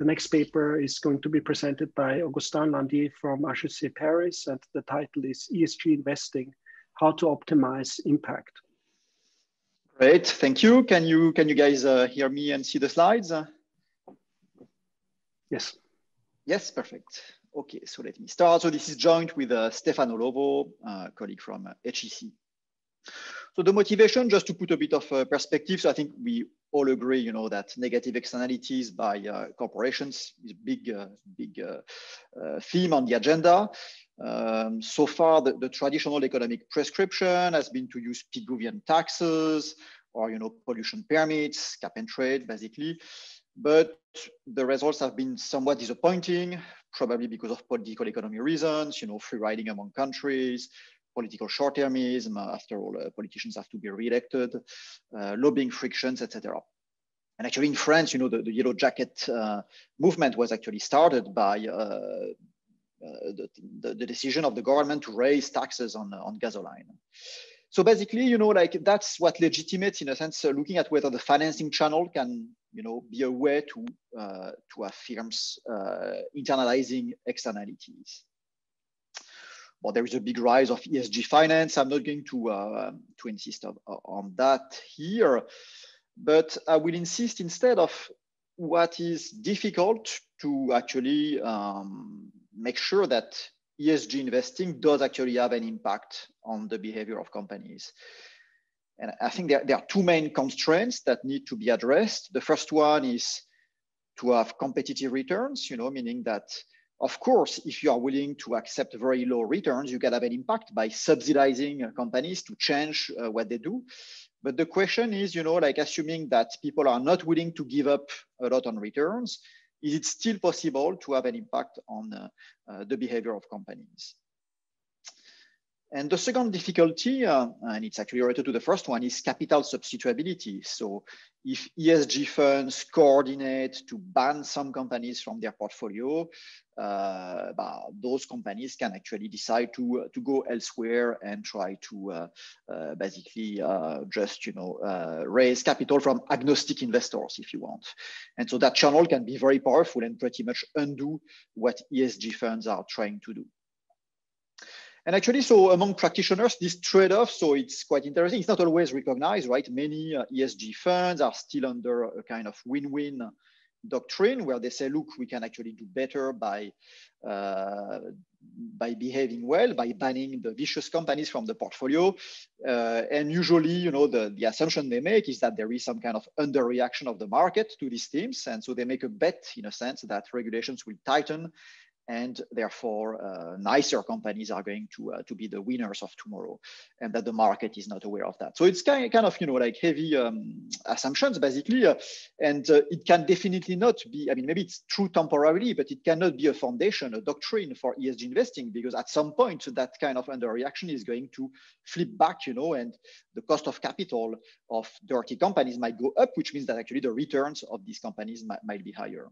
The next paper is going to be presented by Augustin Landier from HEC Paris, and the title is ESG Investing, How to Optimize Impact. Great, thank you. Can you guys hear me and see the slides? Yes. Yes, perfect. Okay, so let me start. So this is joint with Stefano Lovo, colleague from HEC. So the motivation, just to put a bit of perspective, so I think we all agree, that negative externalities by corporations is a big theme on the agenda. So far, the traditional economic prescription has been to use Pigouvian taxes or pollution permits, cap and trade, basically. But the results have been somewhat disappointing, probably because of political economy reasons, free riding among countries, political short-termism, after all, politicians have to be re-elected, lobbying frictions, etc. And actually in France, the Yellow Jacket movement was actually started by the decision of the government to raise taxes on gasoline. So basically, that's what legitimates, in a sense, looking at whether the financing channel can, be a way to have firms internalizing externalities. Well, there is a big rise of ESG finance. I'm not going to insist on that here, but I will insist instead of what is difficult to actually make sure that ESG investing does actually have an impact on the behavior of companies. And I think there are two main constraints that need to be addressed. The first one is to have competitive returns, meaning that, of course, if you are willing to accept very low returns, you can have an impact by subsidizing companies to change what they do. But the question is, assuming that people are not willing to give up a lot on returns, is it still possible to have an impact on the behavior of companies? And the second difficulty, and it's actually related to the first one, is capital substitutability. So if ESG funds coordinate to ban some companies from their portfolio, those companies can actually decide to go elsewhere and try to basically just raise capital from agnostic investors, if you want. And so that channel can be very powerful and pretty much undo what ESG funds are trying to do. And actually, so among practitioners, this trade-off, so it's quite interesting. It's not always recognized, right? Many ESG funds are still under a kind of win-win doctrine where they say, look, we can actually do better by behaving well, by banning the vicious companies from the portfolio. And usually, the assumption they make is that there is some kind of underreaction of the market to these themes. And so they make a bet, in a sense, that regulations will tighten, and therefore nicer companies are going to be the winners of tomorrow, and that the market is not aware of that. So it's kind of heavy assumptions basically, and it can definitely not be, maybe it's true temporarily, but it cannot be a foundation, a doctrine for ESG investing, because at some point that kind of underreaction is going to flip back, and the cost of capital of dirty companies might go up, which means that actually the returns of these companies might be higher.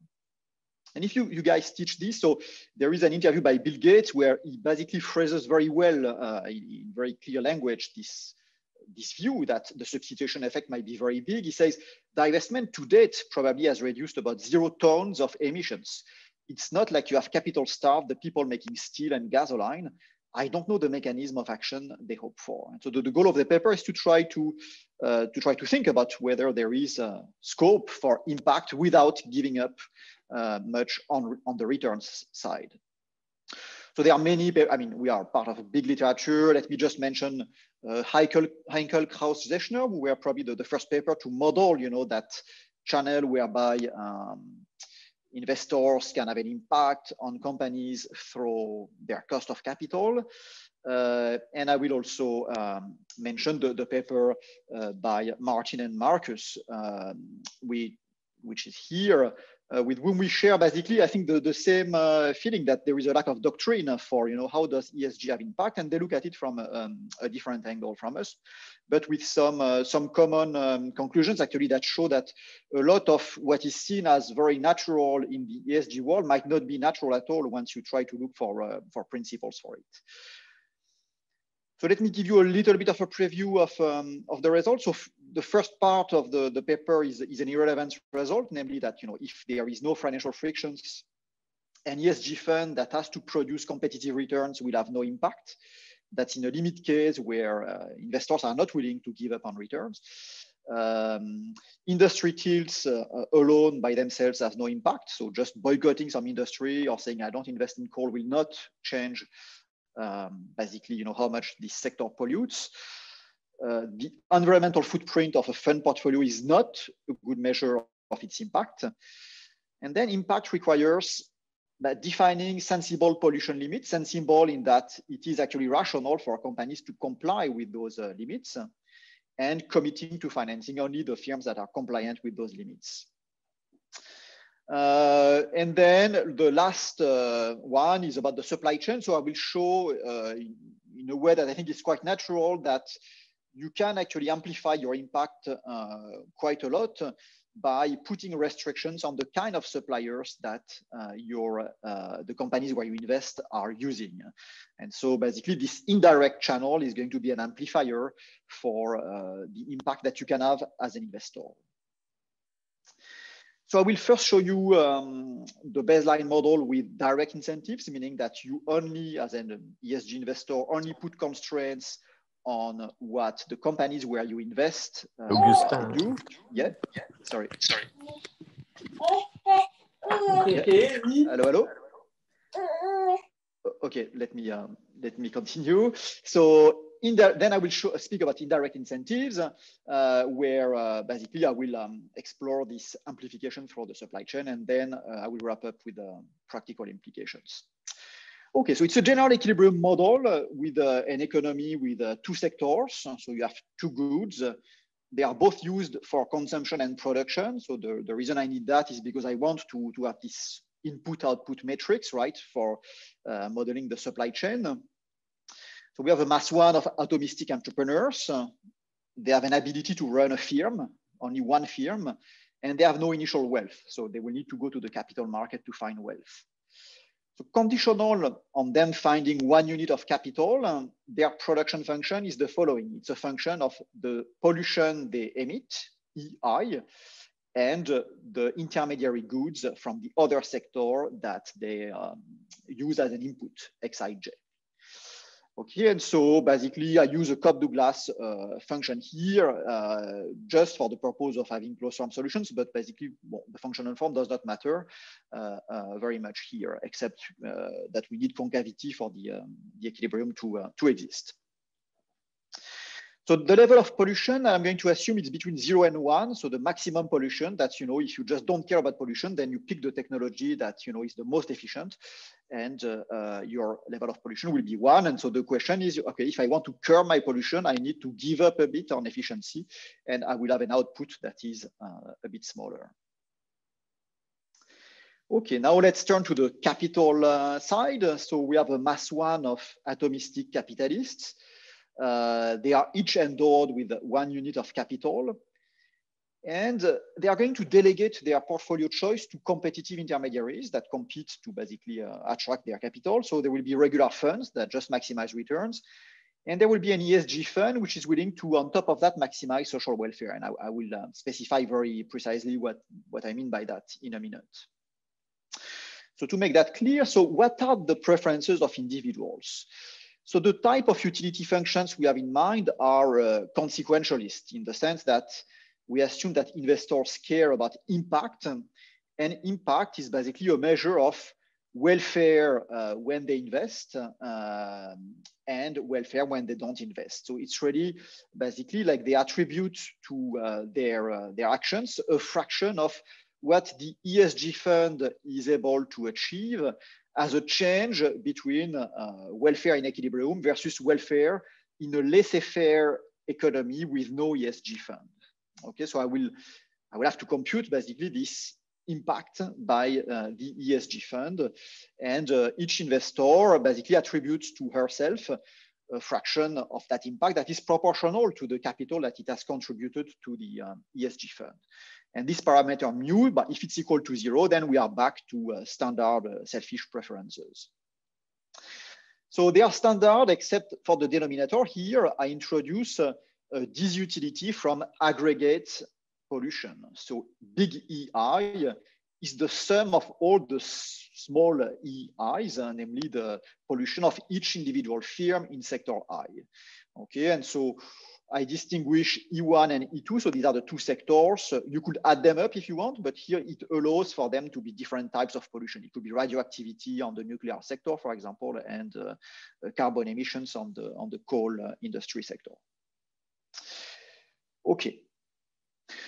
And if you guys teach this, so there is an interview by Bill Gates where he basically phrases very well in very clear language this view that the substitution effect might be very big. He says, divestment to date probably has reduced about 0 tons of emissions. It's not like you have capital starved, the people making steel and gasoline. I don't know the mechanism of action they hope for. And so the goal of the paper is to try to think about whether there is a scope for impact without giving up much on the returns side. So there are many, we are part of a big literature. Let me just mention Heinkel, Krauss, Zechner, who were probably the first paper to model, that channel whereby investors can have an impact on companies through their cost of capital. And I will also mention the paper by Martin and Marcus, which is here, with whom we share basically, I think, the same feeling that there is a lack of doctrine for, how does ESG have impact, and they look at it from a different angle from us, but with some common conclusions actually that show that a lot of what is seen as very natural in the ESG world might not be natural at all once you try to look for principles for it. So let me give you a little bit of a preview of the results. So the first part of the paper is an irrelevant result, namely that if there is no financial frictions, an ESG fund that has to produce competitive returns will have no impact. That's in a limit case where investors are not willing to give up on returns. Industry tilts alone by themselves have no impact. So just boycotting some industry or saying I don't invest in coal will not change basically how much this sector pollutes. The environmental footprint of a fund portfolio is not a good measure of its impact. And then impact requires defining sensible pollution limits, sensible in that it is actually rational for companies to comply with those limits, and committing to financing only the firms that are compliant with those limits. And then the last one is about the supply chain. So I will show in a way that I think is quite natural that you can actually amplify your impact quite a lot by putting restrictions on the kind of suppliers that the companies where you invest are using. And so basically this indirect channel is going to be an amplifier for the impact that you can have as an investor. So I will first show you the baseline model with direct incentives, meaning that you only, as an ESG investor, only put constraints on what the companies where you invest do. Yeah, sorry. Yeah. Hello. Okay, let me continue. So then I will speak about indirect incentives, where basically I will explore this amplification for the supply chain, and then I will wrap up with practical implications. Okay, so it's a general equilibrium model with an economy with two sectors. So you have two goods. They are both used for consumption and production. So the reason I need that is because I want to have this input-output matrix, right, for modeling the supply chain. So we have a mass one of atomistic entrepreneurs. They have an ability to run a firm, only one firm, and they have no initial wealth. So they will need to go to the capital market to find wealth. So conditional on them finding one unit of capital, their production function is the following. It's a function of the pollution they emit, EI, and the intermediary goods from the other sector that they use as an input, XIJ. Okay, and so basically I use a Cobb-Douglas function here just for the purpose of having closed form solutions, but basically the functional form does not matter very much here, except that we need concavity for the equilibrium to exist. So the level of pollution, I'm going to assume it's between 0 and 1. So the maximum pollution, that's, if you just don't care about pollution, then you pick the technology that, is the most efficient, and your level of pollution will be 1. And so the question is, okay, if I want to curb my pollution, I need to give up a bit on efficiency, and I will have an output that is a bit smaller. Okay, now let's turn to the capital side. So we have a mass one of atomistic capitalists. They are each endowed with 1 unit of capital, and they are going to delegate their portfolio choice to competitive intermediaries that compete to basically attract their capital. So there will be regular funds that just maximize returns, and there will be an ESG fund which is willing to, on top of that, maximize social welfare. And I will specify very precisely what I mean by that in a minute. So to make that clear, so what are the preferences of individuals? So the type of utility functions we have in mind are consequentialist, in the sense that we assume that investors care about impact, and impact is basically a measure of welfare when they invest and welfare when they don't invest. So it's really basically like they attribute to their actions a fraction of what the ESG fund is able to achieve as a change between welfare in equilibrium versus welfare in a laissez-faire economy with no ESG fund. Okay, so I will have to compute basically this impact by the ESG fund, and each investor basically attributes to herself a fraction of that impact that is proportional to the capital that it has contributed to the ESG fund. And this parameter mu, but if it's equal to 0, then we are back to standard selfish preferences. So they are standard, except for the denominator. Here, I introduce this utility from aggregate pollution. So big EI is the sum of all the small EIs, namely the pollution of each individual firm in sector I. Okay, and so I distinguish E1 and E2. So these are the two sectors. You could add them up if you want, but here it allows for them to be different types of pollution. It could be radioactivity on the nuclear sector, for example, and carbon emissions on the coal industry sector. Okay.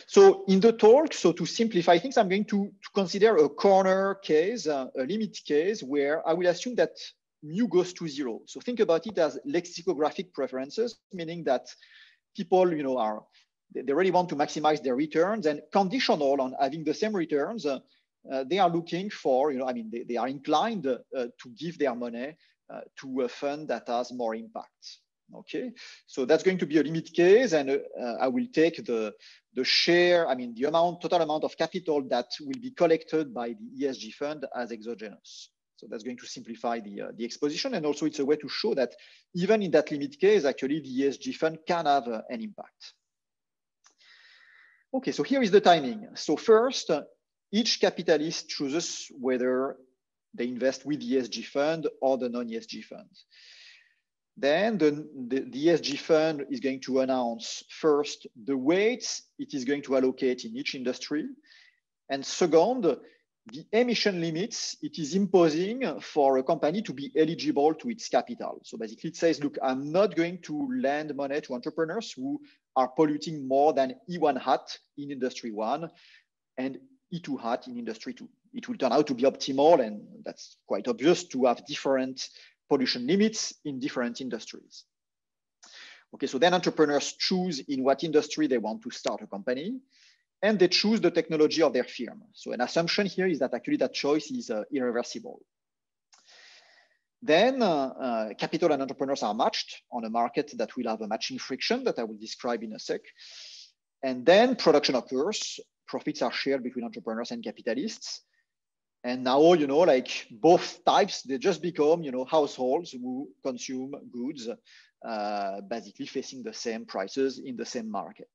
So in the talk, so to simplify things, I'm going to consider a corner case, a limit case, where I will assume that mu goes to 0. So think about it as lexicographic preferences, meaning that people, they really want to maximize their returns, and conditional on having the same returns, they are looking for, they are inclined to give their money to a fund that has more impact. Okay, so that's going to be a limit case, and I will take the share, the total amount of capital that will be collected by the ESG fund as exogenous. So that's going to simplify the exposition, and also it's a way to show that even in that limit case, actually the ESG fund can have an impact. Okay, so here is the timing. So first, each capitalist chooses whether they invest with the ESG fund or the non-ESG fund. Then the ESG fund is going to announce first the weights it is going to allocate in each industry, and second, the emission limits it is imposing for a company to be eligible to its capital. So basically it says, look, I'm not going to lend money to entrepreneurs who are polluting more than E1 hat in industry 1 and E2 hat in industry 2. It will turn out to be optimal, and that's quite obvious, to have different pollution limits in different industries. Okay, so then entrepreneurs choose in what industry they want to start a company, and they choose the technology of their firm. So an assumption here is that actually that choice is irreversible. Then capital and entrepreneurs are matched on a market that will have a matching friction that I will describe in a sec. And then production occurs, profits are shared between entrepreneurs and capitalists. And now, like both types, they just become, households who consume goods, basically facing the same prices in the same market.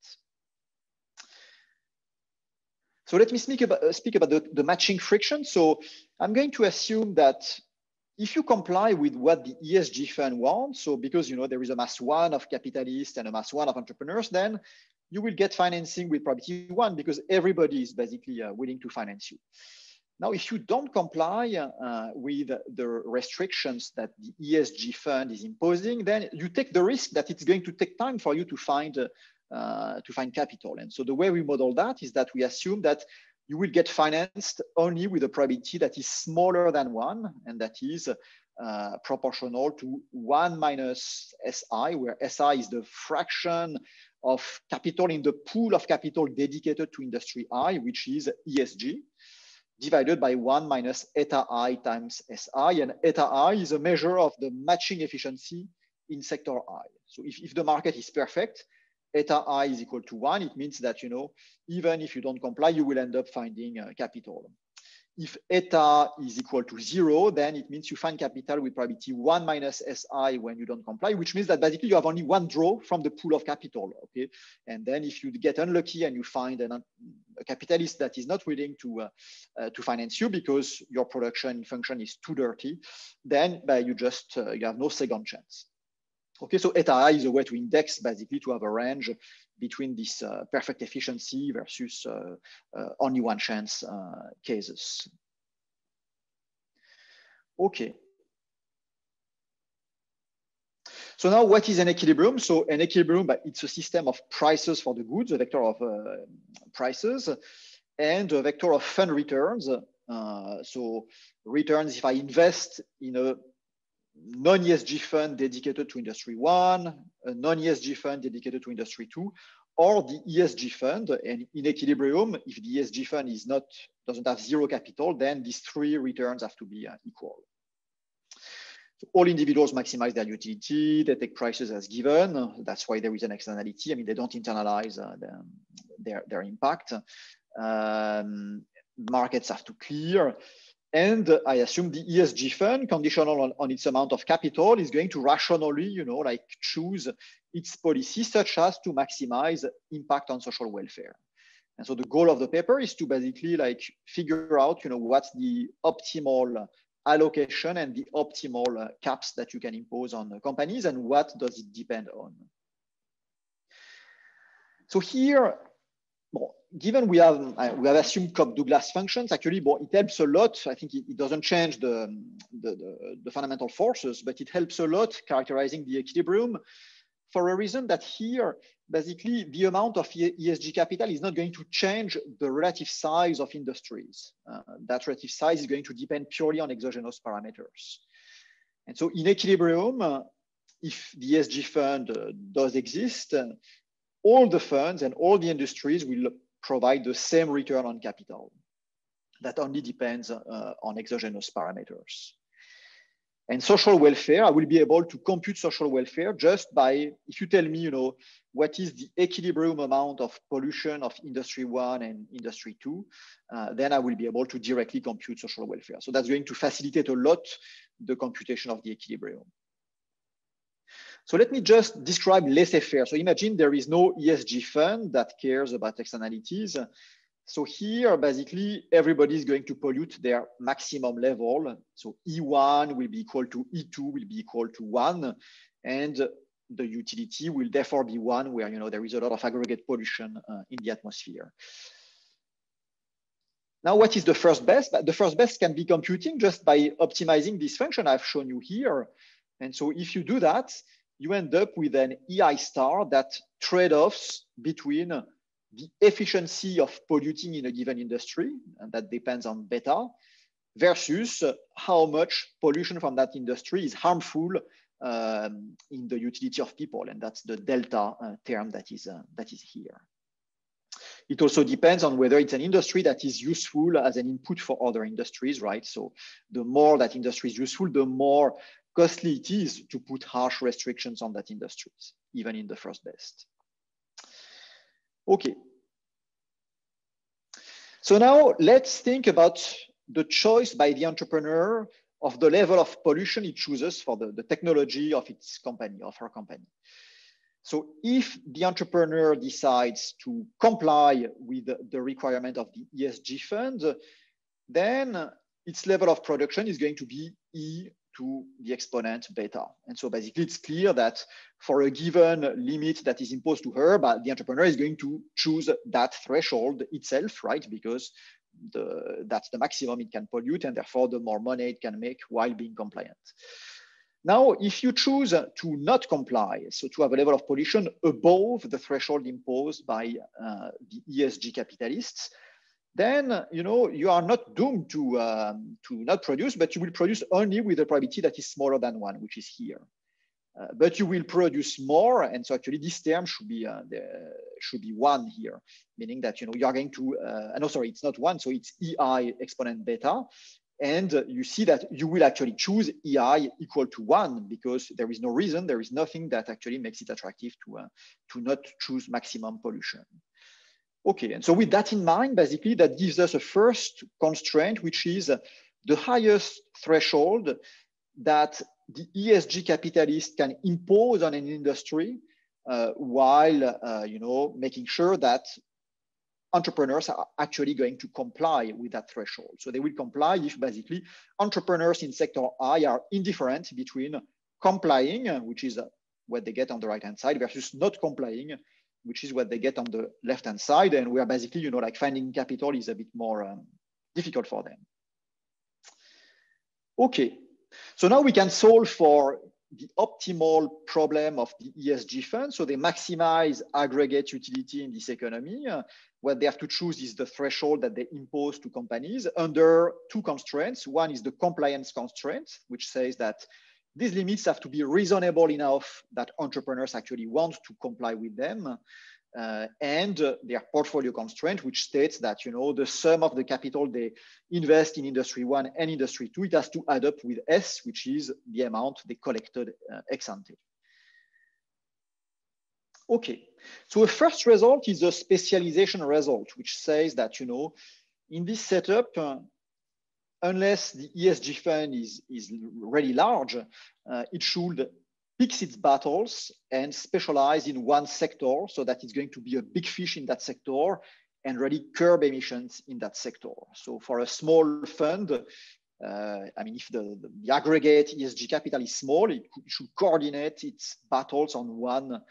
So let me speak about the matching friction. So I'm going to assume that if you comply with what the ESG fund wants, so because there is a mass 1 of capitalists and a mass 1 of entrepreneurs, then you will get financing with probability 1 because everybody is basically willing to finance you. Now, if you don't comply with the restrictions that the ESG fund is imposing, then you take the risk that it's going to take time for you to find capital. And so the way we model that is that we assume that you will get financed only with a probability that is smaller than 1, and that is proportional to 1 minus SI, where SI is the fraction of capital in the pool of capital dedicated to industry I, which is ESG, divided by 1 minus eta I times SI. And eta I is a measure of the matching efficiency in sector I. So if the market is perfect, eta I is equal to 1. It means that, even if you don't comply, you will end up finding capital. If eta is equal to 0, then it means you find capital with probability 1 minus SI when you don't comply, which means that basically you have only one draw from the pool of capital, okay? And then if you get unlucky and you find a capitalist that is not willing to finance you because your production function is too dirty, then you have no second chance. Okay, so eta I is a way to index, basically to have a range between this perfect efficiency versus only one chance cases. Okay. So now what is an equilibrium? So an equilibrium, it's a system of prices for the goods, a vector of prices, and a vector of fund returns. So returns, if I invest in a non-ESG fund dedicated to industry 1, a non-ESG fund dedicated to industry 2, or the ESG fund. And in equilibrium, if the ESG fund doesn't have 0 capital, then these 3 returns have to be equal. So all individuals maximize their utility, they take prices as given. That's why there is an externality. They don't internalize their impact. Markets have to clear. And I assume the ESG fund, conditional on its amount of capital, is going to rationally, like choose its policy such as to maximize impact on social welfare. And so the goal of the paper is to basically like figure out, what's the optimal allocation and the optimal caps that you can impose on companies, and what does it depend on. So here, given we have assumed Cobb-Douglas functions, actually, it helps a lot. I think it doesn't change the fundamental forces, but it helps a lot characterizing the equilibrium, for a reason that here, basically, the amount of ESG capital is not going to change the relative size of industries. That relative size is going to depend purely on exogenous parameters. And so in equilibrium, if the ESG fund does exist, all the funds and all the industries will provide the same return on capital. That only depends on exogenous parameters. And social welfare, I will be able to compute social welfare just by, if you tell me, what is the equilibrium amount of pollution of industry 1 and industry 2, then I will be able to directly compute social welfare. So that's going to facilitate a lot the computation of the equilibrium. So let me just describe laissez-faire. So imagine there is no ESG fund that cares about externalities. So here, basically, everybody is going to pollute their maximum level. So E1 will be equal to E2 will be equal to 1. And the utility will therefore be 1, where there is a lot of aggregate pollution in the atmosphere. Now, what is the first best? The first best can be computing just by optimizing this function I've shown you here. And so if you do that, you end up with an EI star that trade-offs between the efficiency of polluting in a given industry, and that depends on beta, versus how much pollution from that industry is harmful in the utility of people, and that's the delta term that is here. It also depends on whether it's an industry that is useful as an input for other industries, right? So the more that industry is useful, the more costly it is to put harsh restrictions on that industry, even in the first best. Okay. So now let's think about the choice by the entrepreneur of the level of pollution it chooses for the technology of its company, of her company. So if the entrepreneur decides to comply with the requirement of the ESG fund, then its level of production is going to be E to the exponent beta. And so basically it's clear that for a given limit that is imposed to her, but the entrepreneur is going to choose that threshold itself, right? Because that's the maximum it can pollute, and therefore the more money it can make while being compliant. Now, if you choose to not comply, so to have a level of pollution above the threshold imposed by the ESG capitalists, then you are not doomed to not produce, but you will produce only with a probability that is smaller than 1, which is here. But you will produce more, and so actually this term should be 1 here, meaning that you are going to. No, sorry, it's not 1, so it's EI exponent beta, and you see that you will actually choose EI equal to 1 because there is no reason, there is nothing that actually makes it attractive to not choose maximum pollution. Okay, and so with that in mind, basically that gives us a first constraint, which is the highest threshold that the ESG capitalist can impose on an industry while making sure that entrepreneurs are actually going to comply with that threshold. So they will comply if basically entrepreneurs in sector I are indifferent between complying, which is what they get on the right-hand side, versus not complying, which is what they get on the left-hand side, and where basically, like finding capital is a bit more difficult for them. Okay, so now we can solve for the optimal problem of the ESG fund. So they maximize aggregate utility in this economy. What they have to choose is the threshold that they impose to companies under 2 constraints. One is the compliance constraint, which says that these limits have to be reasonable enough that entrepreneurs actually want to comply with them. And their portfolio constraint, which states that the sum of the capital they invest in industry 1 and industry 2, it has to add up with S, which is the amount they collected ex ante. Okay, so the first result is a specialization result, which says that in this setup, unless the ESG fund is really large, it should pick its battles and specialize in one sector so that it's going to be a big fish in that sector and really curb emissions in that sector. So for a small fund, I mean, if the aggregate ESG capital is small, it should coordinate its battles on one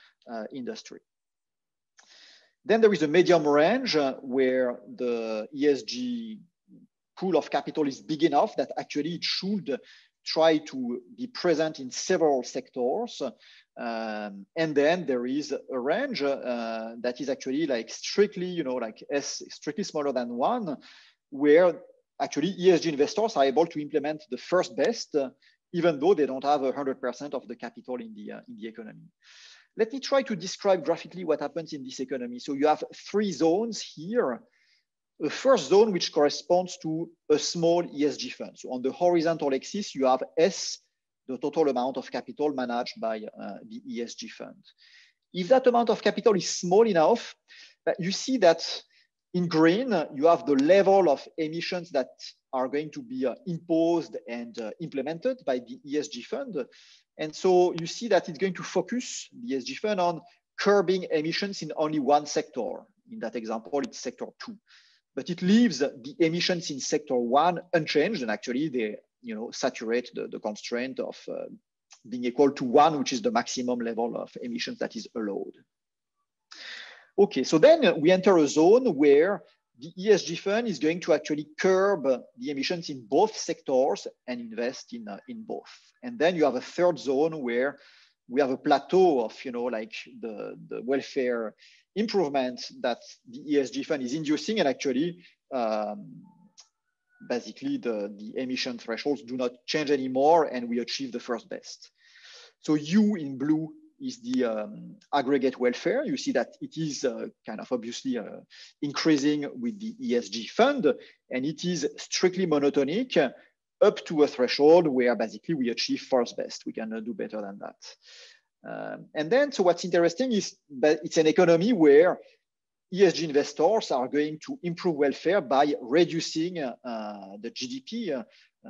industry. Then there is a medium range where the ESG pool of capital is big enough that actually it should try to be present in several sectors. And then there is a range that is actually like strictly, you know, like strictly smaller than one, where actually ESG investors are able to implement the first best, even though they don't have 100% of the capital in the economy. Let me try to describe graphically what happens in this economy. So you have three zones here. The first zone, which corresponds to a small ESG fund. So on the horizontal axis, you have S, the total amount of capital managed by the ESG fund. If that amount of capital is small enough, you see that in green, you have the level of emissions that are going to be imposed and implemented by the ESG fund. And so you see that it's going to focus the ESG fund on curbing emissions in only one sector. In that example, it's sector 2. But it leaves the emissions in sector 1 unchanged, and actually they, you know, saturate the constraint of being equal to 1, which is the maximum level of emissions that is allowed. Okay, so then we enter a zone where the ESG fund is going to actually curb the emissions in both sectors and invest in both. And then you have a third zone where we have a plateau of, you know, like the welfare improvement that the ESG fund is inducing, and actually basically the emission thresholds do not change anymore, and we achieve the first best. So U in blue is the aggregate welfare. You see that it is kind of obviously increasing with the ESG fund, and it is strictly monotonic up to a threshold where basically we achieve first best. We cannot do better than that. And then, so what's interesting is that it's an economy where ESG investors are going to improve welfare by reducing the GDP.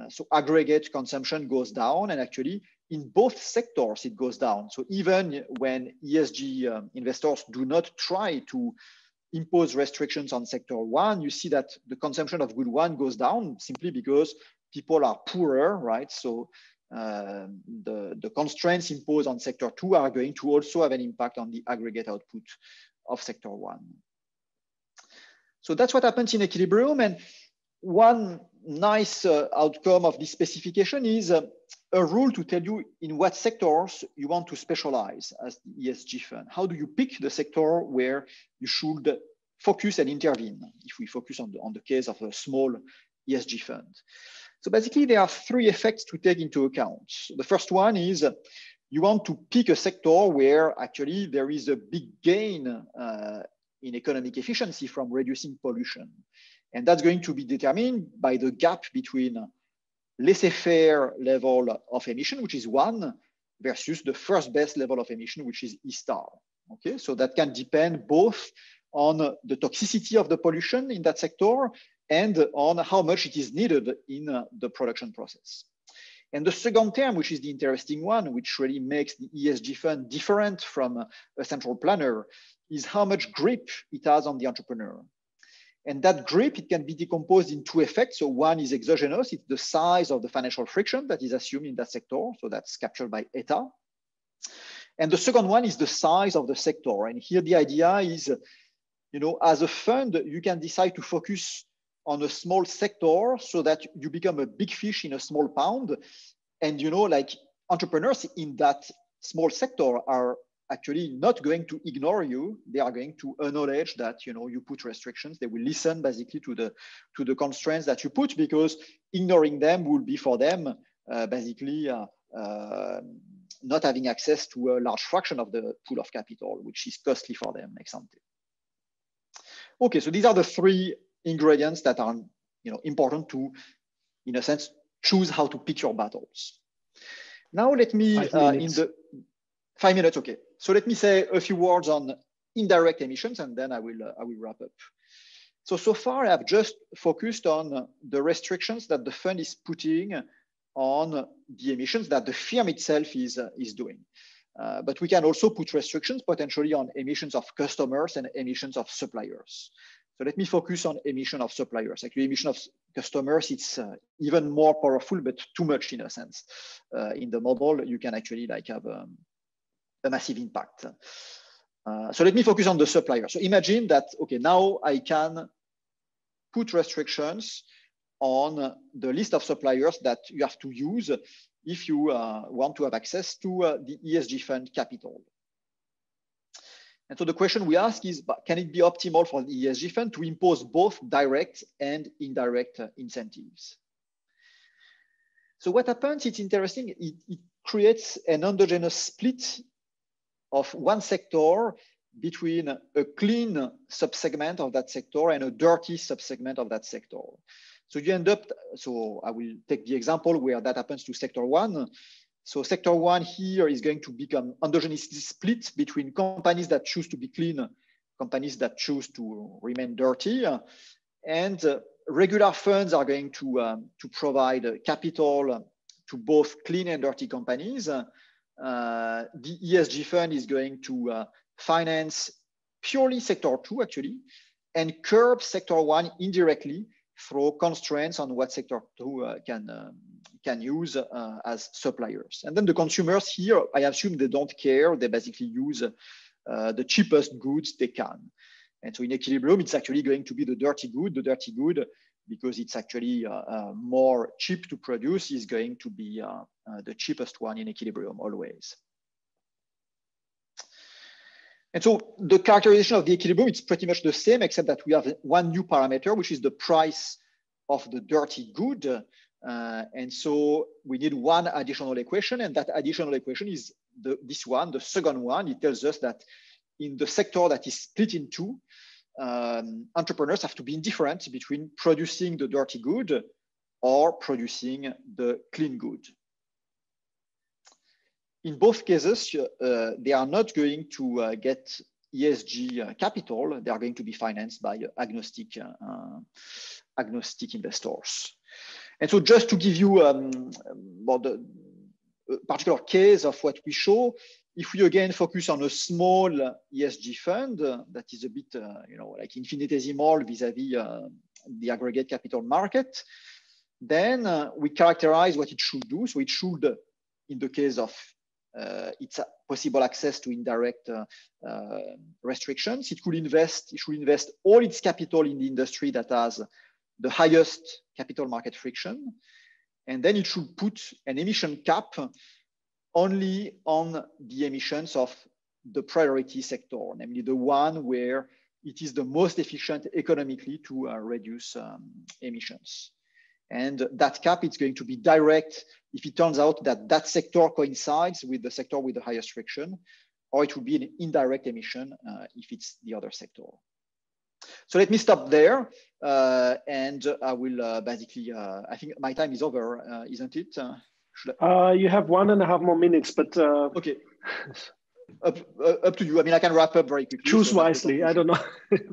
So aggregate consumption goes down, and actually in both sectors it goes down. So even when ESG investors do not try to impose restrictions on sector 1, you see that the consumption of good one goes down simply because people are poorer, right? So the constraints imposed on sector 2 are going to also have an impact on the aggregate output of sector 1. So that's what happens in equilibrium. And one nice outcome of this specification is a rule to tell you in what sectors you want to specialize as the ESG fund. How do you pick the sector where you should focus and intervene, if we focus on the case of a small ESG fund? So basically, there are three effects to take into account. The first one is you want to pick a sector where actually there is a big gain in economic efficiency from reducing pollution. And that's going to be determined by the gap between laissez-faire level of emission, which is 1, versus the first best level of emission, which is E star. Okay, so that can depend both on the toxicity of the pollution in that sector and on how much it is needed in the production process. And the second term, which is the interesting one, which really makes the ESG fund different from a central planner, is how much grip it has on the entrepreneur. And that grip, it can be decomposed in two effects. So one is exogenous, it's the size of the financial friction that is assumed in that sector. So that's captured by eta. And the second one is the size of the sector. And here the idea is, you know, as a fund, you can decide to focus on a small sector so that you become a big fish in a small pond. And, you know, like entrepreneurs in that small sector are actually not going to ignore you. They are going to acknowledge that, you know, you put restrictions. They will listen basically to the constraints that you put, because ignoring them will be for them basically not having access to a large fraction of the pool of capital, which is costly for them ex ante. Okay, so these are the three ingredients that are, you know, important to, in a sense, choose how to pick your battles. Now let me in the 5 minutes, okay. So let me say a few words on indirect emissions, and then I will wrap up. So far I've just focused on the restrictions that the fund is putting on the emissions that the firm itself is doing. But we can also put restrictions potentially on emissions of customers and emissions of suppliers. So let me focus on emission of suppliers. Actually, emission of customers, it's even more powerful, but too much in a sense. In the model, you can actually like have a massive impact. So let me focus on the supplier. So imagine that, okay, now I can put restrictions on the list of suppliers that you have to use if you want to have access to the ESG fund capital. And so the question we ask is, can it be optimal for the ESG fund to impose both direct and indirect incentives? So what happens, it's interesting, it creates an endogenous split of one sector between a clean subsegment of that sector and a dirty subsegment of that sector. So you end up, so I will take the example where that happens to sector one. So sector one here is going to become endogenously split between companies that choose to be clean, companies that choose to remain dirty, and regular funds are going to provide capital to both clean and dirty companies. The ESG fund is going to finance purely sector two actually, and curb sector one indirectly through constraints on what sector two can use as suppliers. And then the consumers here, I assume they don't care. They basically use the cheapest goods they can. And so in equilibrium, it's actually going to be the dirty good, because it's actually more cheap to produce, is going to be the cheapest one in equilibrium always. And so the characterization of the equilibrium, it's pretty much the same, except that we have one new parameter, which is the price of the dirty good. And so we need one additional equation, and that additional equation is this one, the second one. It tells us that in the sector that is split in two, entrepreneurs have to be indifferent between producing the dirty good or producing the clean good. In both cases, they are not going to get ESG capital. They are going to be financed by agnostic investors. And so just to give you the particular case of what we show, if we again focus on a small ESG fund that is a bit, like infinitesimal vis-a-vis the aggregate capital market, then we characterize what it should do. So it should, in the case of its possible access to indirect restrictions, it should invest all its capital in the industry that has the highest capital market friction. And then it should put an emission cap only on the emissions of the priority sector, namely the one where it is the most efficient economically to reduce emissions. And that cap is going to be direct if it turns out that that sector coincides with the sector with the highest friction, or it will be an indirect emission if it's the other sector. So let me stop there, and I will basically, I think my time is over, isn't it? You have 1.5 more minutes, but okay. Up to you. I mean, I can wrap up very quickly. Choose wisely. I don't know.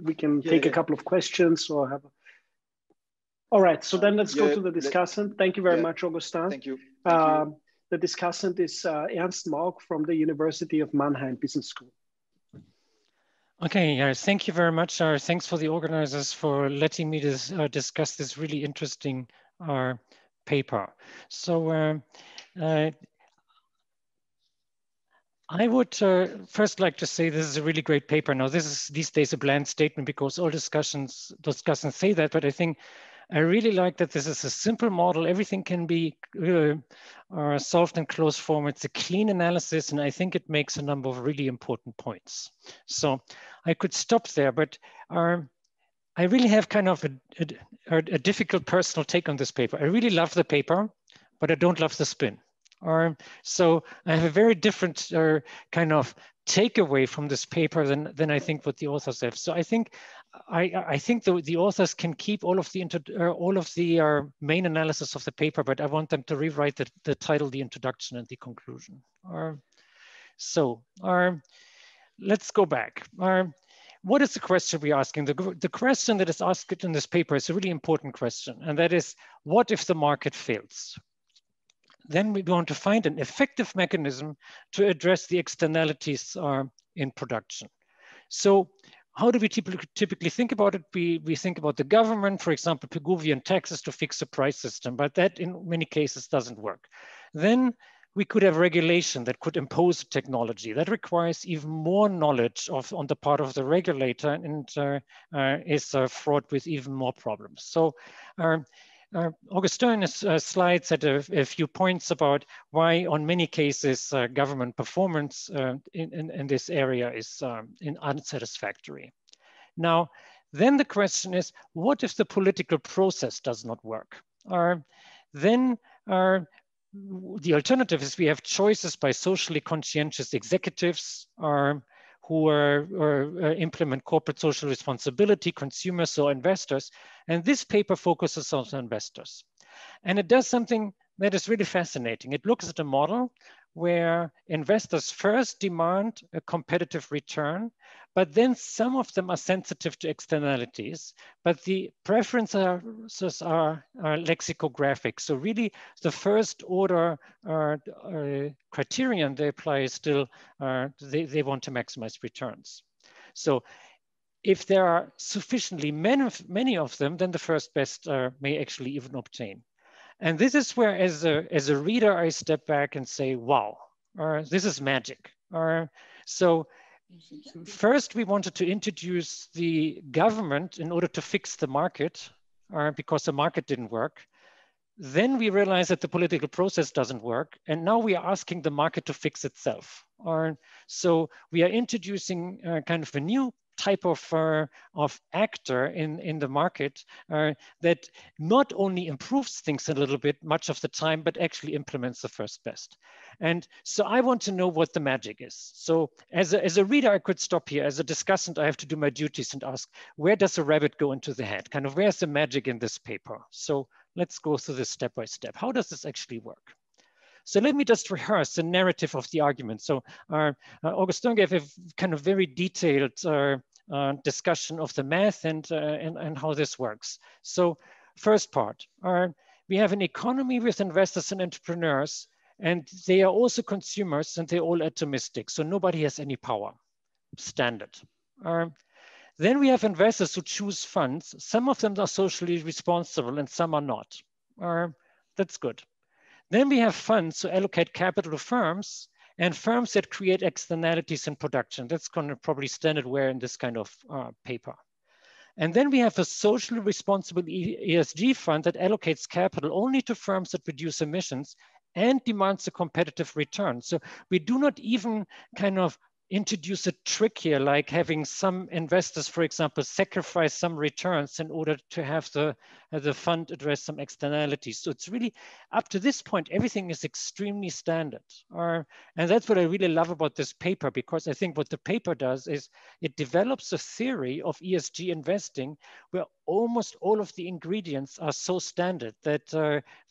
We can take a couple of questions or have. All right. So then let's go to the discussant. Thank you very much, Augustin. Thank you. The discussant is Ernst Maug from the University of Mannheim Business School. Okay, thank you very much. Thanks for the organizers for letting me discuss this really interesting paper. So I would first like to say this is a really great paper. Now, this is these days a bland statement because all discussants say that, but I think I really like that this is a simple model. Everything can be solved in closed form. It's a clean analysis, and I think it makes a number of really important points. So I could stop there, but I really have kind of a difficult personal take on this paper. I really love the paper, but I don't love the spin. So I have a very different kind of takeaway from this paper than I think what the authors have. So I think the authors can keep all of the main analysis of the paper, but I want them to rewrite the title, the introduction, and the conclusion. So let's go back. what is the question we're asking? The question that is asked in this paper is a really important question, and that is, what if the market fails? Then we want to find an effective mechanism to address the externalities in production. So how do we typically think about it? We think about the government, for example, Peruvian taxes to fix a price system, but that in many cases doesn't work. Then we could have regulation that could impose technology that requires even more knowledge on the part of the regulator and is fraught with even more problems. So Augustin slides had a few points about why on many cases government performance in this area is unsatisfactory. Now, then the question is, what if the political process does not work? Then the alternative is we have choices by socially conscientious executives who implement corporate social responsibility, consumers or investors. And this paper focuses on investors. And it does something that is really fascinating. It looks at a model where investors first demand a competitive return, but then some of them are sensitive to externalities, but the preferences are lexicographic. So really the first order criterion they apply is still, they want to maximize returns. So if there are sufficiently many of them, then the first best may actually even obtain. And this is where, as a reader, I step back and say, wow, this is magic. So first, we wanted to introduce the government in order to fix the market because the market didn't work. Then we realized that the political process doesn't work. And now we are asking the market to fix itself. So we are introducing kind of a new type of actor in the market that not only improves things a little bit much of the time, but actually implements the first best. And so I want to know what the magic is. So as a reader, I could stop here. As a discussant, I have to do my duties and ask, where does a rabbit go into the hat? Kind of where's the magic in this paper? So let's go through this step by step. How does this actually work? So let me just rehearse the narrative of the argument. So Augustin gave a kind of very detailed discussion of the math and how this works. So first part, we have an economy with investors and entrepreneurs, and they are also consumers and they're all atomistic. So nobody has any power, standard. Then we have investors who choose funds. Some of them are socially responsible and some are not. That's good. Then we have funds who allocate capital to firms and firms that create externalities in production. That's going to probably standardware in this kind of paper. And then we have a socially responsible ESG fund that allocates capital only to firms that reduce emissions and demands a competitive return. So we do not even kind of introduce a trick here, like having some investors, for example, sacrifice some returns in order to have the fund address some externalities. So it's really, up to this point, everything is extremely standard. And that's what I really love about this paper, because I think what the paper does is it develops a theory of ESG investing where almost all of the ingredients are so standard that,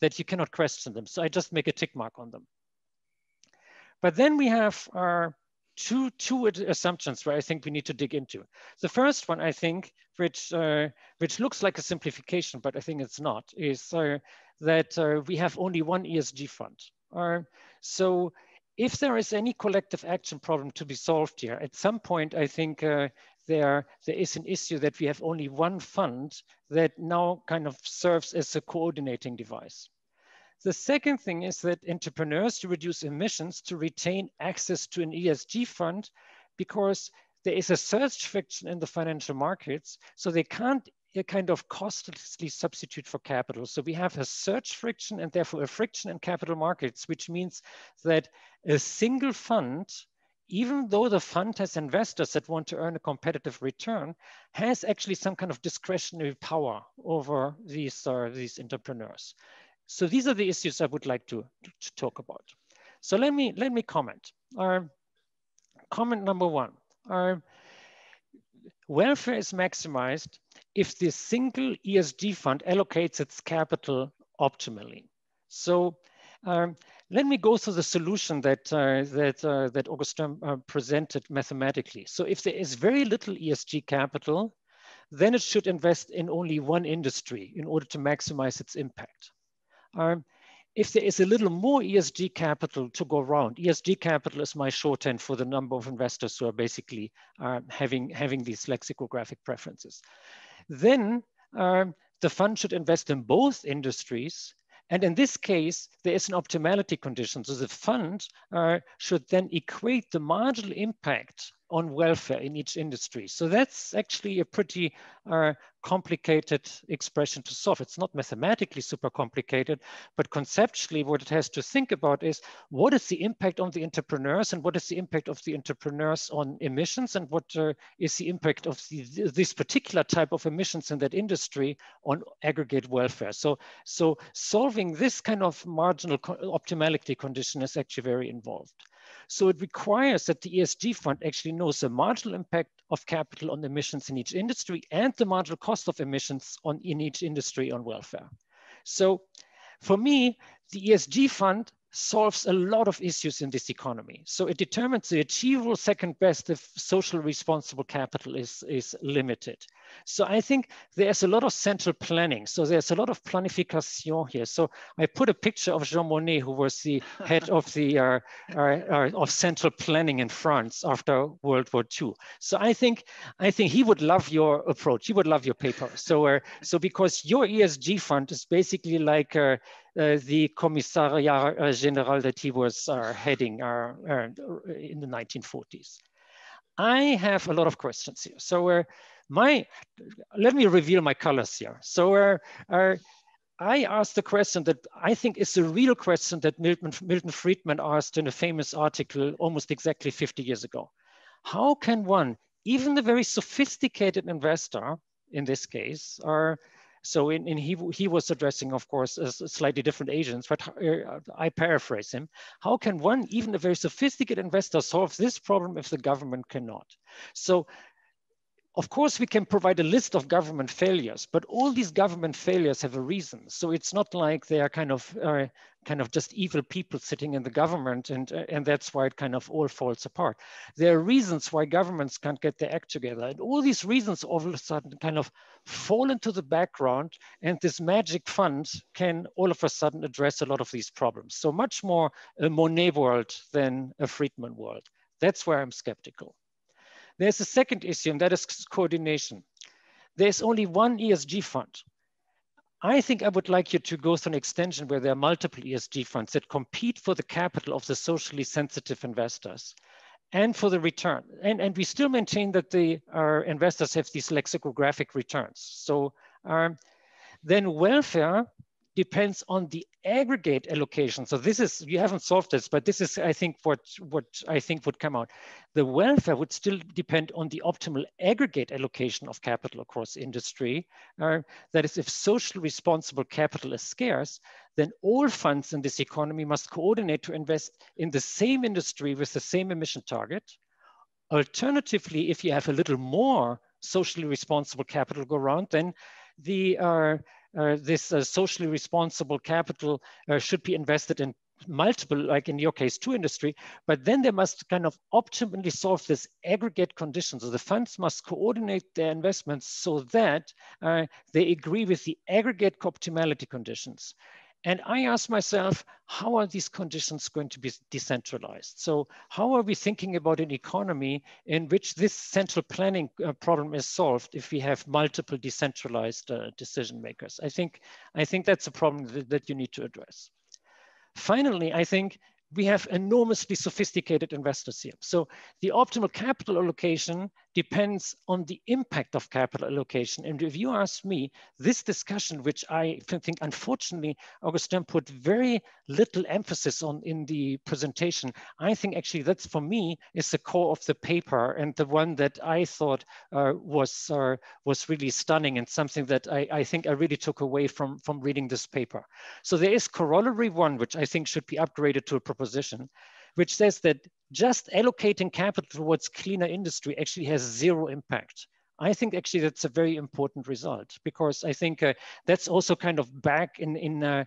that you cannot question them. So I just make a tick mark on them. But then we have two assumptions where I think we need to dig into. The first one, I think, which looks like a simplification, but I think it's not, is that we have only one ESG fund. So if there is any collective action problem to be solved here, at some point, I think there is an issue that we have only one fund that now kind of serves as a coordinating device. The second thing is that entrepreneurs to reduce emissions to retain access to an ESG fund, because there is a surge friction in the financial markets, so they can't kind of costlessly substitute for capital. So we have a surge friction and therefore a friction in capital markets, which means that a single fund, even though the fund has investors that want to earn a competitive return, has actually some kind of discretionary power over these entrepreneurs. So these are the issues I would like to talk about. So let me comment. Comment number one. Welfare is maximized if the single ESG fund allocates its capital optimally. So let me go through the solution that Augustin presented mathematically. So if there is very little ESG capital, then it should invest in only one industry in order to maximize its impact. If there is a little more ESG capital to go around, ESG capital is my shorthand for the number of investors who are basically having these lexicographic preferences. Then the fund should invest in both industries. And in this case, there is an optimality condition. So the fund should then equate the marginal impact on welfare in each industry. So that's actually a pretty complicated expression to solve. It's not mathematically super complicated, but conceptually what it has to think about is what is the impact on the entrepreneurs and what is the impact of the entrepreneurs on emissions and what is the impact of this particular type of emissions in that industry on aggregate welfare. So solving this kind of marginal optimality condition is actually very involved. So it requires that the ESG fund actually knows the marginal impact of capital on emissions in each industry and the marginal cost of emissions in each industry on welfare. So for me, the ESG fund solves a lot of issues in this economy. So it determines the achievable second best if social responsible capital is limited. So I think there's a lot of central planning. So there's a lot of planification here. So I put a picture of Jean Monnet, who was the head of the of central planning in France after World War II. So I think he would love your approach. He would love your paper. So so because your ESG fund is basically like the Commissariat General that he was heading in the 1940s. I have a lot of questions here. So let me reveal my colors here. So I asked the question that I think is the real question that Milton Friedman asked in a famous article almost exactly 50 years ago. How can one, even the very sophisticated investor in this case, so he was addressing, of course, slightly different agents, but I paraphrase him. How can one, even a very sophisticated investor, solve this problem if the government cannot? So, of course, we can provide a list of government failures, but all these government failures have a reason. So it's not like they are kind of just evil people sitting in the government, and that's why it kind of all falls apart. There are reasons why governments can't get their act together, and all these reasons all of a sudden kind of fall into the background, and this magic fund can all of a sudden address a lot of these problems. So much more a Monnet world than a Friedman world. That's where I'm skeptical. There's a second issue, and that is coordination. There's only one ESG fund. I think I would like you to go through an extension where there are multiple ESG funds that compete for the capital of the socially sensitive investors and for the return. And we still maintain that our investors have these lexicographic returns. So then welfare depends on the aggregate allocation. So this is, you haven't solved this, but this is, I think, what I think would come out. The welfare would still depend on the optimal aggregate allocation of capital across industry. That is, if socially responsible capital is scarce, then all funds in this economy must coordinate to invest in the same industry with the same emission target. Alternatively, if you have a little more socially responsible capital go around, then this socially responsible capital should be invested in multiple, like in your case, 2 industry, but then they must kind of optimally solve this aggregate condition. So the funds must coordinate their investments so that they agree with the aggregate optimality conditions. And I ask myself, how are these conditions going to be decentralized? So how are we thinking about an economy in which this central planning problem is solved if we have multiple decentralized decision makers? I think that's a problem that you need to address. Finally, I think we have enormously sophisticated investors here. So the optimal capital allocation depends on the impact of capital allocation. And if you ask me, this discussion, which I think unfortunately Augustin put very little emphasis on in the presentation, I think actually that's, for me, is the core of the paper and the one that I thought was really stunning and something that I think I really took away from reading this paper. So there is corollary 1, which I think should be upgraded to a proposition, which says that just allocating capital towards cleaner industry actually has 0 impact. I think actually that's a very important result, because I think that's also kind of back in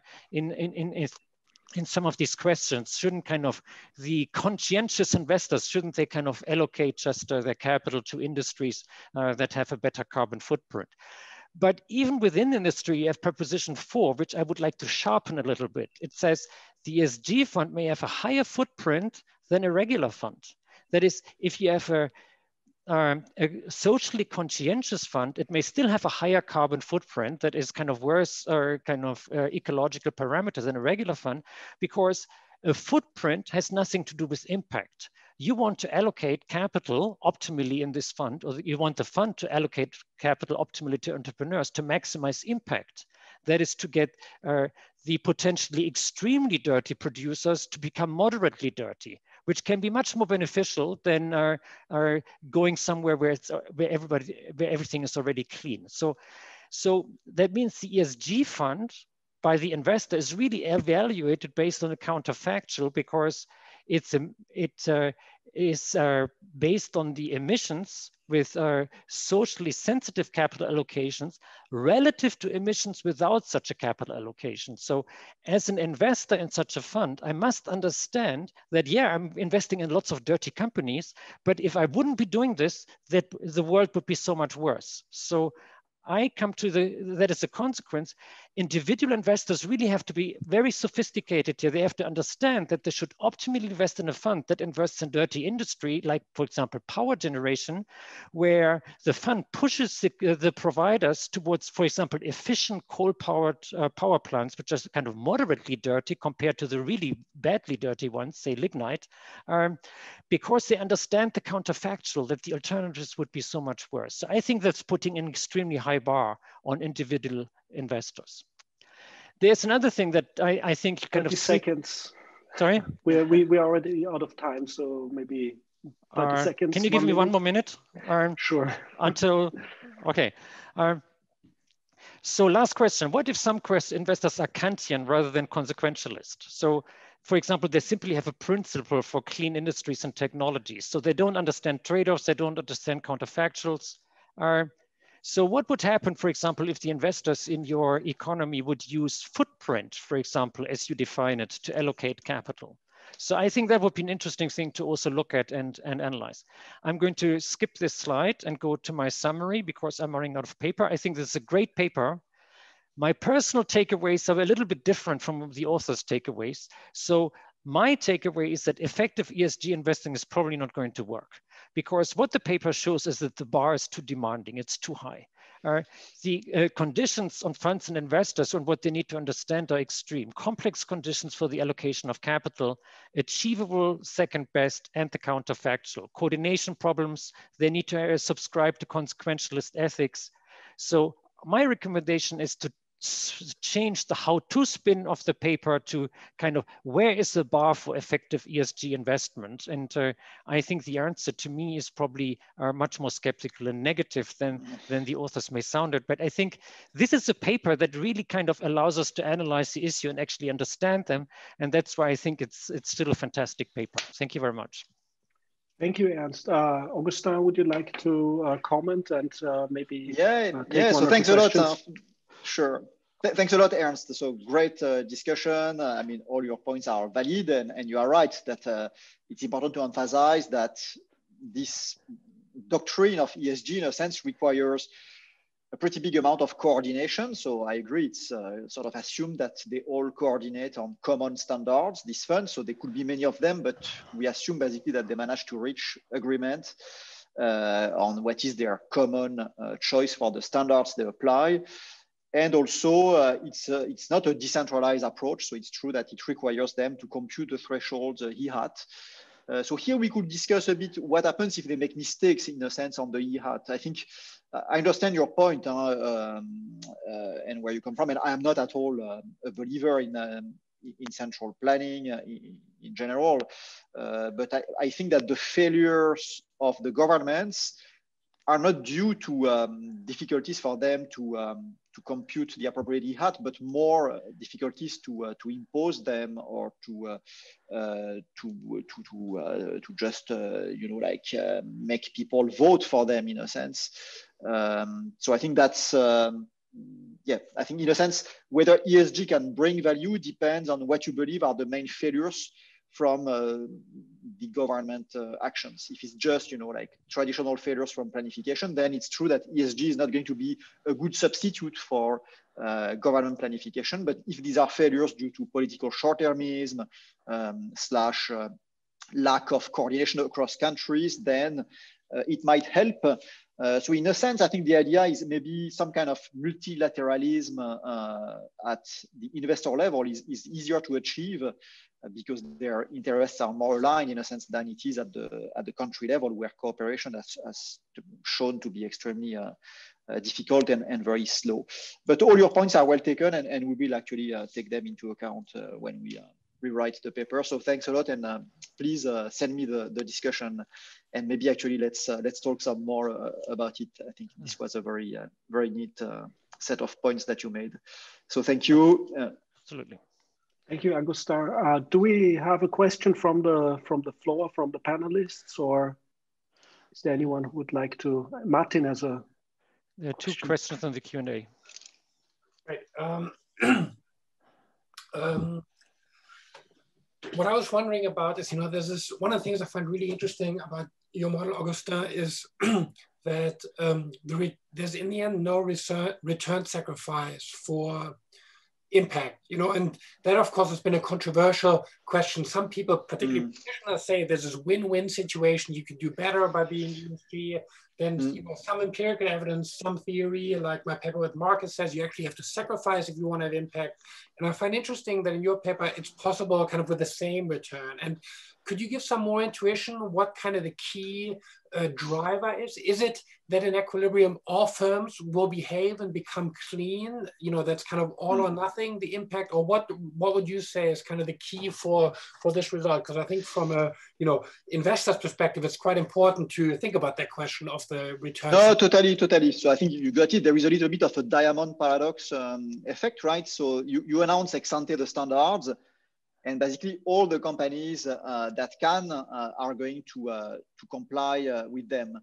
in some of these questions, shouldn't kind of the conscientious investors, shouldn't they kind of allocate just their capital to industries that have a better carbon footprint? But even within industry, you have proposition 4, which I would like to sharpen a little bit. It says the ESG fund may have a higher footprint than a regular fund. That is, if you have a socially conscientious fund, it may still have a higher carbon footprint that is kind of worse or kind of ecological parameters than a regular fund, because a footprint has nothing to do with impact. You want to allocate capital optimally in this fund, or you want the fund to allocate capital optimally to entrepreneurs to maximize impact. That is to get the potentially extremely dirty producers to become moderately dirty, which can be much more beneficial than going somewhere where everything is already clean. So that means the ESG fund by the investor is really evaluated based on a counterfactual, because it is based on the emissions with socially sensitive capital allocations relative to emissions without such a capital allocation. So as an investor in such a fund, I must understand that, yeah, I'm investing in lots of dirty companies, but if I wouldn't be doing this, that the world would be so much worse. So I come to that as a consequence, individual investors really have to be very sophisticated here. They have to understand that they should optimally invest in a fund that invests in dirty industry, like, for example, power generation, where the fund pushes the providers towards, for example, efficient coal-powered power plants, which are kind of moderately dirty compared to the really badly dirty ones, say lignite, because they understand the counterfactual that the alternatives would be so much worse. So I think that's putting an extremely high bar on individual investors. There's another thing that I think kind 30 of seconds. Sorry? We're already out of time, so maybe 30 seconds. Can you give me 1 more minute? Sure. Until, okay. So last question, what if some investors are Kantian rather than consequentialist? So for example, they simply have a principle for clean industries and technologies. So they don't understand trade-offs, they don't understand counterfactuals. So what would happen, for example, if the investors in your economy would use footprint, for example, as you define it, to allocate capital? So I think that would be an interesting thing to also look at and analyze. I'm going to skip this slide and go to my summary because I'm running out of paper. I think this is a great paper. My personal takeaways are a little bit different from the author's takeaways. So my takeaway is that effective ESG investing is probably not going to work, because what the paper shows is that the bar is too demanding, it's too high. The conditions on funds and investors and what they need to understand are extreme. Complex conditions for the allocation of capital, achievable second best, and the counterfactual. Coordination problems, they need to subscribe to consequentialist ethics. So my recommendation is to change the how-to spin of the paper to kind of where is the bar for effective ESG investment? And I think the answer to me is probably much more skeptical and negative than the authors may sound it. But I think this is a paper that really kind of allows us to analyze the issue and actually understand them. And that's why I think it's still a fantastic paper. Thank you very much. Thank you, Ernst. Augustin, would you like to comment and maybe take one so thanks a lot. Sure. Thanks a lot, Ernst. So great discussion. I mean, all your points are valid, and you are right that it's important to emphasize that this doctrine of ESG, in a sense, requires a pretty big amount of coordination. So I agree, it's sort of assumed that they all coordinate on common standards, this fund. So there could be many of them, but we assume basically that they manage to reach agreement on what is their common choice for the standards they apply. And also, it's not a decentralized approach. So it's true that it requires them to compute the thresholds EHAT. So here we could discuss a bit what happens if they make mistakes, in a sense, on the EHAT. I think I understand your point and where you come from. And I am not at all a believer in central planning in general. But I think that the failures of the governments are not due to difficulties for them to compute the appropriate EHAT, but more difficulties to impose them or to just make people vote for them, in a sense. So I think that's yeah, I think in a sense, whether ESG can bring value depends on what you believe are the main failures from the government actions. If it's just, like traditional failures from planification, then it's true that ESG is not going to be a good substitute for government planification. But if these are failures due to political short-termism slash lack of coordination across countries, then it might help. So in a sense, I think the idea is maybe some kind of multilateralism at the investor level is easier to achieve because their interests are more aligned in a sense than it is at the country level, where cooperation has shown to be extremely difficult and very slow. But all your points are well taken, and we will actually take them into account when we rewrite the paper. So thanks a lot, and please send me the discussion, and maybe actually let's talk some more about it. I think this was a very very neat set of points that you made. So thank you. Absolutely. Thank you, Augustin. Do we have a question from the floor, from the panelists, or is there anyone who would like to? Martin has a. There are two questions on the Q&A. Right. What I was wondering about is, there's this, one of the things I find really interesting about your model, Augustin, is that there's in the end no return sacrifice for impact, and that of course has been a controversial question. Some people, particularly practitioners, say there's this win-win situation. You can do better by being ESG. Then some empirical evidence, some theory, like my paper with Marcus says, you actually have to sacrifice if you want to have impact. And I find interesting that in your paper, it's possible kind of with the same return. And could you give some more intuition what kind of the key driver is? Is it that in equilibrium, all firms will behave and become clean? That's kind of all or nothing, the impact, or what would you say is kind of the key for this result? Because I think from a, investor's perspective, it's quite important to think about that question of the return. No, totally. So I think you got it. There is a little bit of a diamond paradox effect, right? So you announce ex ante the standards, and basically all the companies that can are going to comply with them.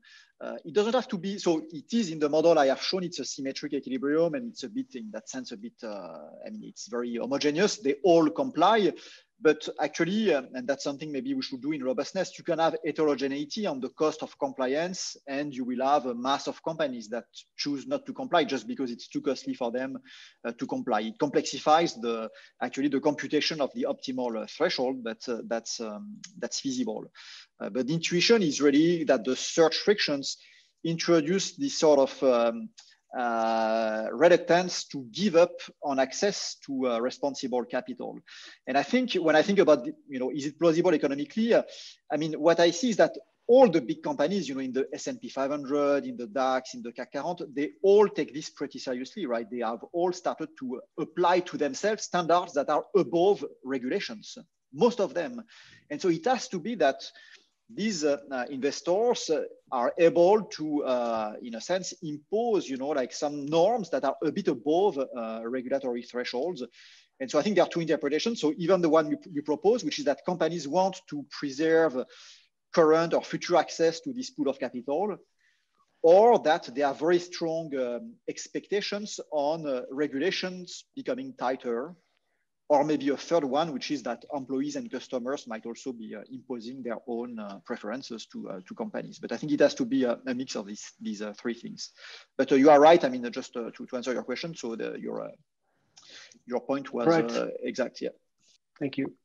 It doesn't have to be, so it is in the model I have shown, it's a symmetric equilibrium, and it's a bit, in that sense, it's very homogeneous. They all comply. But actually, and that's something maybe we should do in robustness, you can have heterogeneity on the cost of compliance, and you will have a mass of companies that choose not to comply just because it's too costly for them to comply. It complexifies the computation of the optimal threshold, but that's feasible. But the intuition is really that the search frictions introduce this sort of reluctance to give up on access to responsible capital. And I think when I think about, is it plausible economically? What I see is that all the big companies, in the S&P 500, in the DAX, in the CAC 40, they all take this pretty seriously, right? They have all started to apply to themselves standards that are above regulations, most of them. And so it has to be that these investors are able to, in a sense, impose, like some norms that are a bit above regulatory thresholds. And so I think there are two interpretations. So even the one you propose, which is that companies want to preserve current or future access to this pool of capital, or that there are very strong expectations on regulations becoming tighter. Or maybe a third one, which is that employees and customers might also be imposing their own preferences to companies. But I think it has to be a mix of these three things. But you are right. Just to answer your question, so your point was exact. Yeah. Thank you.